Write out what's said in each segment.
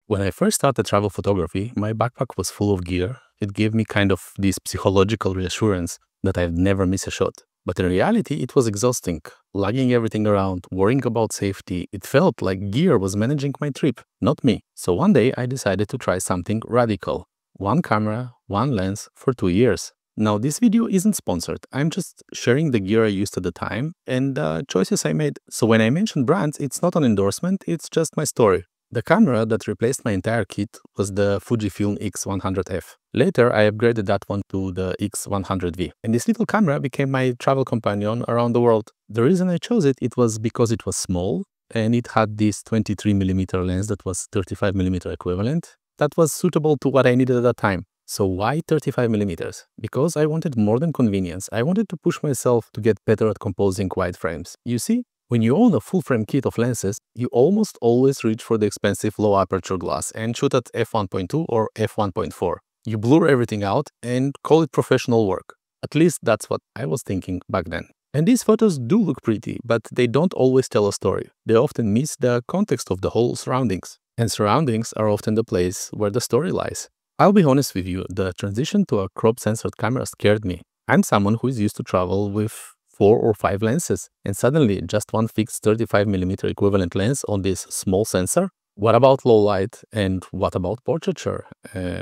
When I first started travel photography, my backpack was full of gear. It gave me kind of this psychological reassurance that I'd never miss a shot. But in reality, it was exhausting. Lugging everything around, worrying about safety, it felt like gear was managing my trip, not me. So one day I decided to try something radical. One camera, one lens for 2 years. Now this video isn't sponsored. I'm just sharing the gear I used at the time and the choices I made. So when I mention brands, it's not an endorsement, it's just my story. The camera that replaced my entire kit was the Fujifilm X100F. Later, I upgraded that one to the X100V. And this little camera became my travel companion around the world. The reason I chose it was because it was small and it had this 23mm lens that was 35mm equivalent. That was suitable to what I needed at that time. So why 35mm? Because I wanted more than convenience. I wanted to push myself to get better at composing wide frames. You see? When you own a full-frame kit of lenses, you almost always reach for the expensive low-aperture glass and shoot at f1.2 or f1.4. You blur everything out and call it professional work. At least that's what I was thinking back then. And these photos do look pretty, but they don't always tell a story. They often miss the context of the whole surroundings. And surroundings are often the place where the story lies. I'll be honest with you, the transition to a crop-censored camera scared me. I'm someone who is used to travel with 4 or 5 lenses, and suddenly just one fixed 35mm equivalent lens on this small sensor? What about low light? And what about portraiture?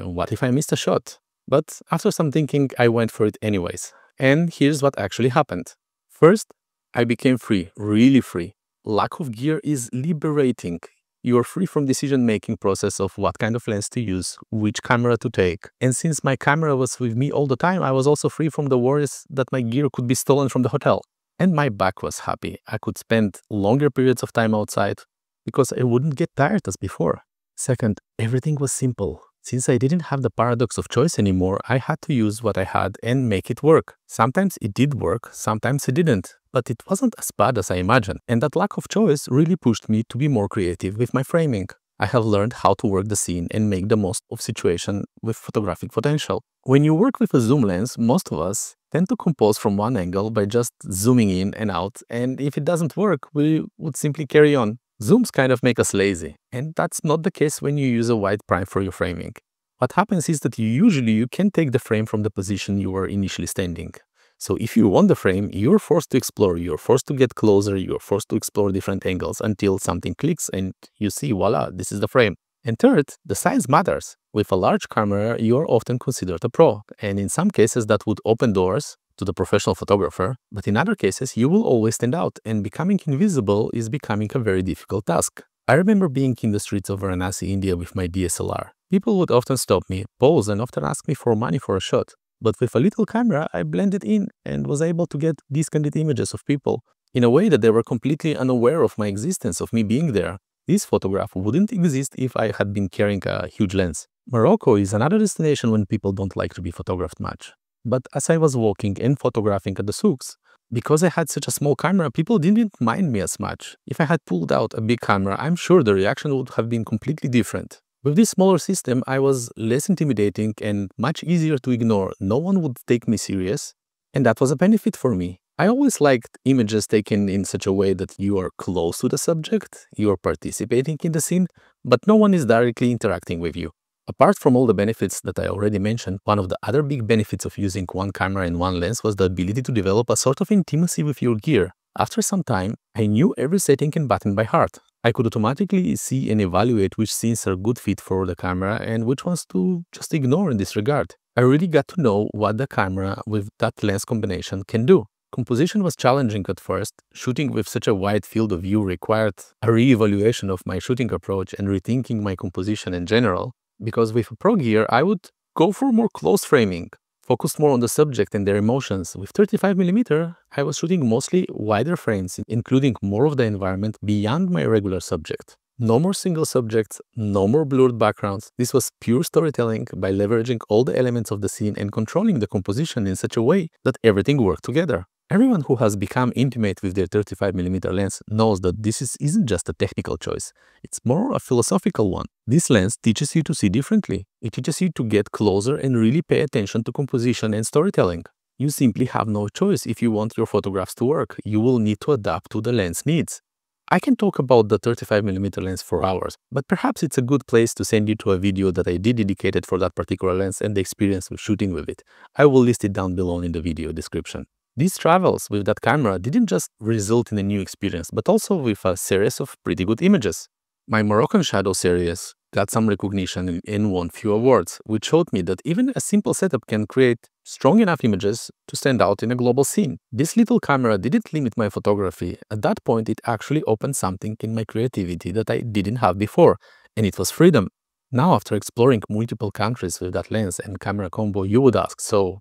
What if I missed a shot? But after some thinking, I went for it anyways. And here's what actually happened. First, I became free, really free. Lack of gear is liberating. You are free from decision-making process of what kind of lens to use, which camera to take. And since my camera was with me all the time, I was also free from the worries that my gear could be stolen from the hotel. And my back was happy. I could spend longer periods of time outside because I wouldn't get tired as before. Second, everything was simple. Since I didn't have the paradox of choice anymore, I had to use what I had and make it work. Sometimes it did work, sometimes it didn't. But it wasn't as bad as I imagined, and that lack of choice really pushed me to be more creative with my framing. I have learned how to work the scene and make the most of situation with photographic potential. When you work with a zoom lens, most of us tend to compose from one angle by just zooming in and out, and if it doesn't work, we would simply carry on. Zooms kind of make us lazy, and that's not the case when you use a wide prime for your framing. What happens is that you can take the frame from the position you were initially standing. So if you want the frame, you're forced to explore, you're forced to get closer, you're forced to explore different angles until something clicks and you see, voila, this is the frame. And third, the size matters. With a large camera, you're often considered a pro, and in some cases that would open doors to the professional photographer, but in other cases you will always stand out, and becoming invisible is becoming a very difficult task. I remember being in the streets of Varanasi, India with my DSLR. People would often stop me, pose, and often ask me for money for a shot. But with a little camera, I blended in and was able to get these candid images of people in a way that they were completely unaware of my existence, of me being there. This photograph wouldn't exist if I had been carrying a huge lens. Morocco is another destination when people don't like to be photographed much. But as I was walking and photographing at the souks, because I had such a small camera, people didn't mind me as much. If I had pulled out a big camera, I'm sure the reaction would have been completely different. With this smaller system, I was less intimidating and much easier to ignore. No one would take me serious, and that was a benefit for me. I always liked images taken in such a way that you are close to the subject, you are participating in the scene, but no one is directly interacting with you. Apart from all the benefits that I already mentioned, one of the other big benefits of using one camera and one lens was the ability to develop a sort of intimacy with your gear. After some time, I knew every setting and button by heart. I could automatically see and evaluate which scenes are a good fit for the camera and which ones to just ignore and disregard. I really got to know what the camera with that lens combination can do. Composition was challenging at first. Shooting with such a wide field of view required a re-evaluation of my shooting approach and rethinking my composition in general, because with a pro gear, I would go for more close framing, focused more on the subject and their emotions. With 35mm, I was shooting mostly wider frames, including more of the environment beyond my regular subject. No more single subjects, no more blurred backgrounds. This was pure storytelling by leveraging all the elements of the scene and controlling the composition in such a way that everything worked together. Everyone who has become intimate with their 35mm lens knows that this isn't just a technical choice, it's more a philosophical one. This lens teaches you to see differently. It teaches you to get closer and really pay attention to composition and storytelling. You simply have no choice if you want your photographs to work. You will need to adapt to the lens needs. I can talk about the 35mm lens for hours, but perhaps it's a good place to send you to a video that I did dedicated for that particular lens and the experience of shooting with it. I will list it down below in the video description. These travels with that camera didn't just result in a new experience, but also with a series of pretty good images. My Moroccan Shadow series got some recognition and won few awards, which showed me that even a simple setup can create strong enough images to stand out in a global scene. This little camera didn't limit my photography. At that point, it actually opened something in my creativity that I didn't have before, and it was freedom. Now, after exploring multiple countries with that lens and camera combo, you would ask, so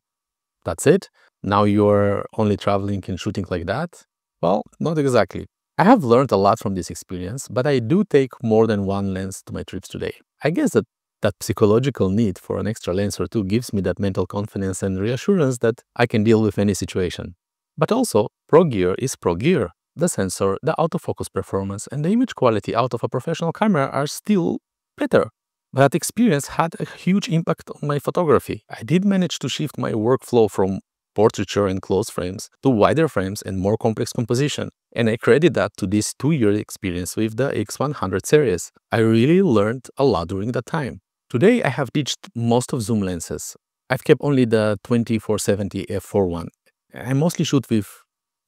that's it? Now you're only traveling and shooting like that? Well, not exactly. I have learned a lot from this experience, but I do take more than one lens to my trips today. I guess that psychological need for an extra lens or two gives me that mental confidence and reassurance that I can deal with any situation. But also, pro gear is pro gear. The sensor, the autofocus performance, and the image quality out of a professional camera are still better. That experience had a huge impact on my photography. I did manage to shift my workflow from portraiture and close frames to wider frames and more complex composition. And I credit that to this 2-year experience with the X100 series. I really learned a lot during that time. Today I have ditched most of zoom lenses. I've kept only the 24-70 f4.1. I mostly shoot with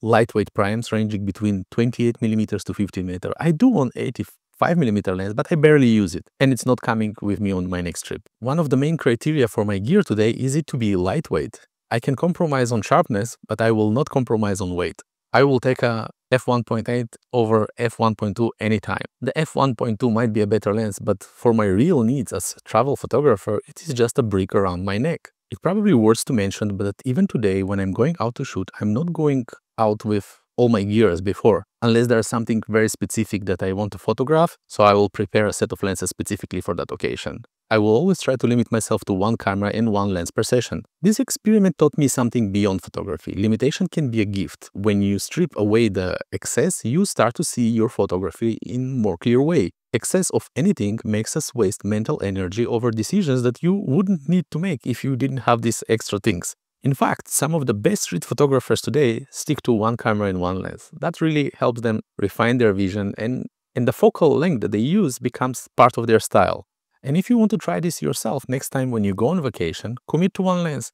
lightweight primes ranging between 28mm to 15mm. I do own 85mm lens, but I barely use it, and it's not coming with me on my next trip. One of the main criteria for my gear today is it to be lightweight. I can compromise on sharpness, but I will not compromise on weight. I will take a f1.8 over f1.2 anytime. The f1.2 might be a better lens, but for my real needs as a travel photographer, it is just a brick around my neck. It's probably worth to mention, but even today when I'm going out to shoot, I'm not going out with all my gear as before, unless there's something very specific that I want to photograph, so I will prepare a set of lenses specifically for that occasion. I will always try to limit myself to one camera and one lens per session. This experiment taught me something beyond photography. Limitation can be a gift. When you strip away the excess, you start to see your photography in a more clear way. Excess of anything makes us waste mental energy over decisions that you wouldn't need to make if you didn't have these extra things. In fact, some of the best street photographers today stick to one camera and one lens. That really helps them refine their vision, and the focal length that they use becomes part of their style. And if you want to try this yourself next time when you go on vacation, commit to one lens.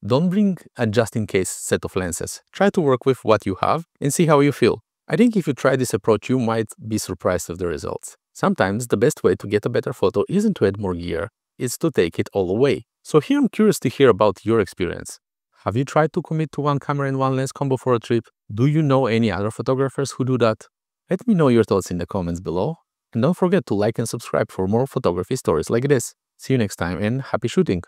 Don't bring a just-in-case set of lenses. Try to work with what you have and see how you feel. I think if you try this approach, you might be surprised with the results. Sometimes the best way to get a better photo isn't to add more gear, it's to take it all away. So here I'm curious to hear about your experience. Have you tried to commit to one camera and one lens combo for a trip? Do you know any other photographers who do that? Let me know your thoughts in the comments below. And don't forget to like and subscribe for more photography stories like this. See you next time and happy shooting!